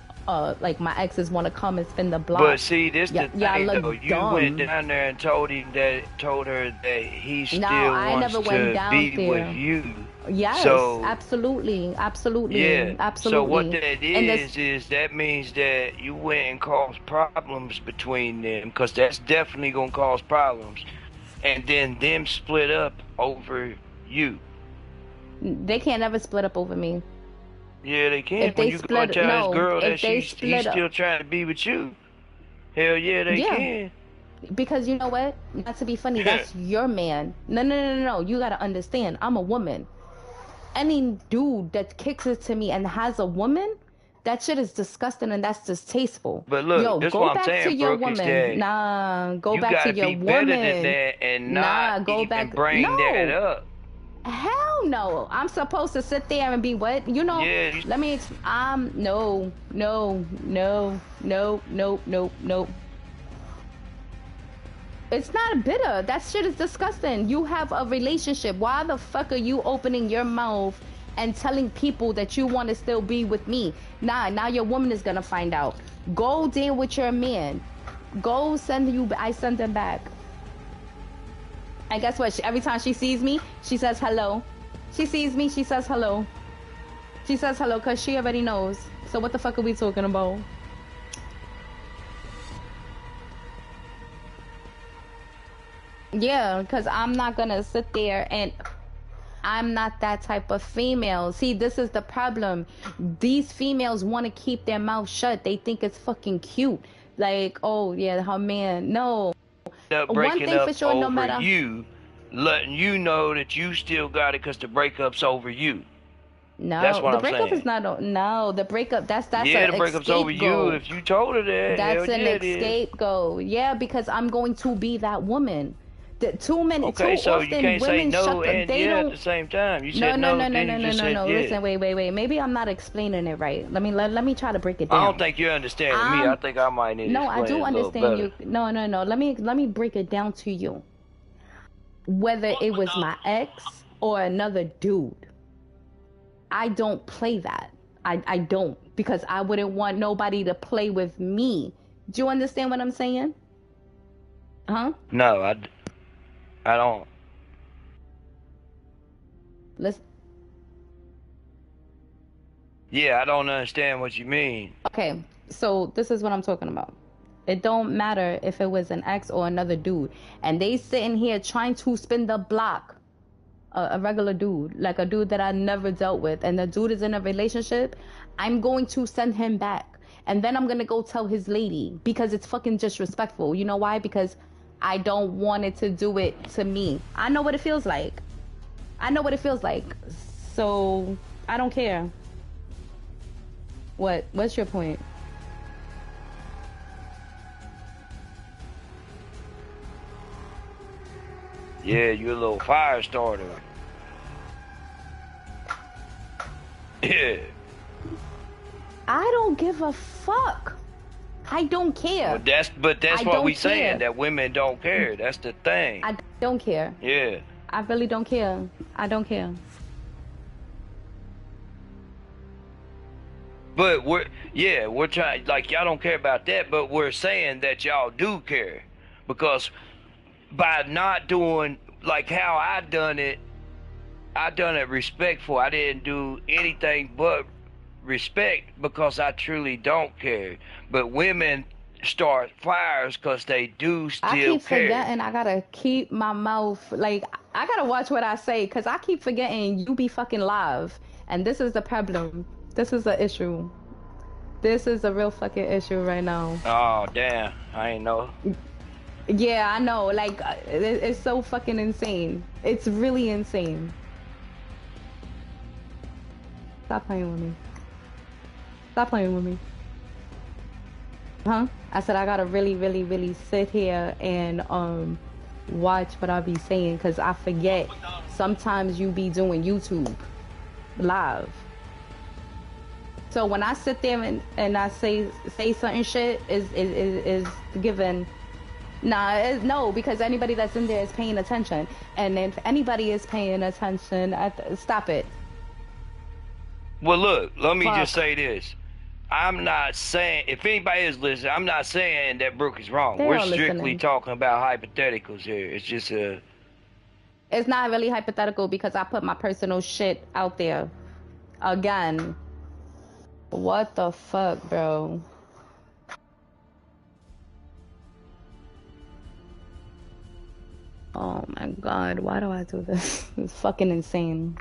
my exes want to come and spin the But block. see, this Yeah, the y'all thing look though. You went dumb. down there and told her that he No, still I wants never went to down be with there. you. Yes, So absolutely, yeah. absolutely, So what absolutely. that And this, is that means that you went and caused problems between them, because that's definitely gonna cause problems. And then them split up over you. they can't ever split up over me. Yeah, they can. If When they you go and split, tell his no, girl that if they he's split up, still trying to be with you, hell yeah, they yeah, can. because you know what? Not to be funny, that's your man. No, no, no, no, no. You gotta understand, I'm a woman. Any dude that kicks it to me and has a woman, that shit is disgusting and that's distasteful. But look, Yo, that's go what I'm back to saying, your Brooke, is woman. that Nah, go you back to gotta your be better than woman. that and not Nah, go even back. bring that No, up. hell no. I'm supposed to sit there and be what? You know, Yeah, let me, no, no, no, no, no, no, no. It's not bitter. That shit is disgusting. You have a relationship. Why the fuck are you opening your mouth and telling people that you want to still be with me? Nah, now your woman is gonna find out. Go deal with your man. Go send you. I send them back. And guess what? Every time she sees me, she says hello. She sees me, she says hello. She says hello because she already knows. So what the fuck are we talking about? Yeah, because I'm not gonna sit there and I'm not that type of female. See, this is the problem. These females want to keep their mouth shut. They think it's fucking cute. Like, oh yeah, her man. No. up One breaking thing for up sure, no over matter. you, letting you know that you still got it because the breakup's over you. That's No, what the I'm breakup is saying. not. No, the breakup. That's Yeah, a the breakup's over you. scapegoat. If you told her that, hell That's an yeah, it is. scapegoat. Yeah, because I'm going to be that woman. Too Okay, so you often can't say women no shut the. and They yeah at the don't. same time. You No, said no, no, no, no, then no, you no, just no, said no. yeah. Listen, wait. Maybe I'm not explaining it right. Let me try to break it I don't down. think you're understanding me. I Um, think I might need to no, I explain do it a little understand better. you. No, no, no. Let me break it down to you. Whether it was my ex or another dude, I don't play that. I don't because I wouldn't want nobody to play with me. Do you understand what I'm saying? Huh? No, I don't. Let's. Yeah, I don't understand what you mean. Okay. So this is what I'm talking about. It don't matter if it was an ex or another dude, and they sitting here trying to spin the block. A regular dude, like a dude that I never dealt with, and the dude is in a relationship, I'm going to send him back. And then I'm going to go tell his lady because it's fucking disrespectful. You know why? Because I don't want it to do it to me. I know what it feels like. I know what it feels like. So I don't care. What's your point? Yeah, you're a little fire starter. Yeah. I don't give a fuck. I don't care. But that's I what we don't saying, care. that women don't care. That's the thing. I don't care. Yeah. I really don't care. I don't care. But we're trying, like, y'all don't care about that, but we're saying that y'all do care. Because by not doing like how I done it respectful. I didn't do anything but respect because I truly don't care. But women start fires because they do I still keep care. forgetting I gotta keep my mouth like I gotta watch what I say because I keep forgetting you be fucking live, and this is the problem. This is the issue. This is a real fucking issue right now. Oh damn, I ain't know. Yeah, I know. Like, it's so fucking insane. It's really insane. Stop playing with me. Stop playing with me. Huh? I said I gotta really, really, really sit here and watch what I be saying because I forget. Sometimes you be doing YouTube live. So when I sit there and I say certain shit is given. Nah, no, because anybody that's in there is paying attention, and if anybody is paying attention, stop it. Well, look, let me just Fuck, say this. I'm not saying, if anybody is listening, I'm not saying that Brooke is wrong. they're We're all strictly listening. talking about hypotheticals here. It's just a, It's not really hypothetical because I put my personal shit out there again. What the fuck, bro? Oh my god, why do I do this? It's fucking insane.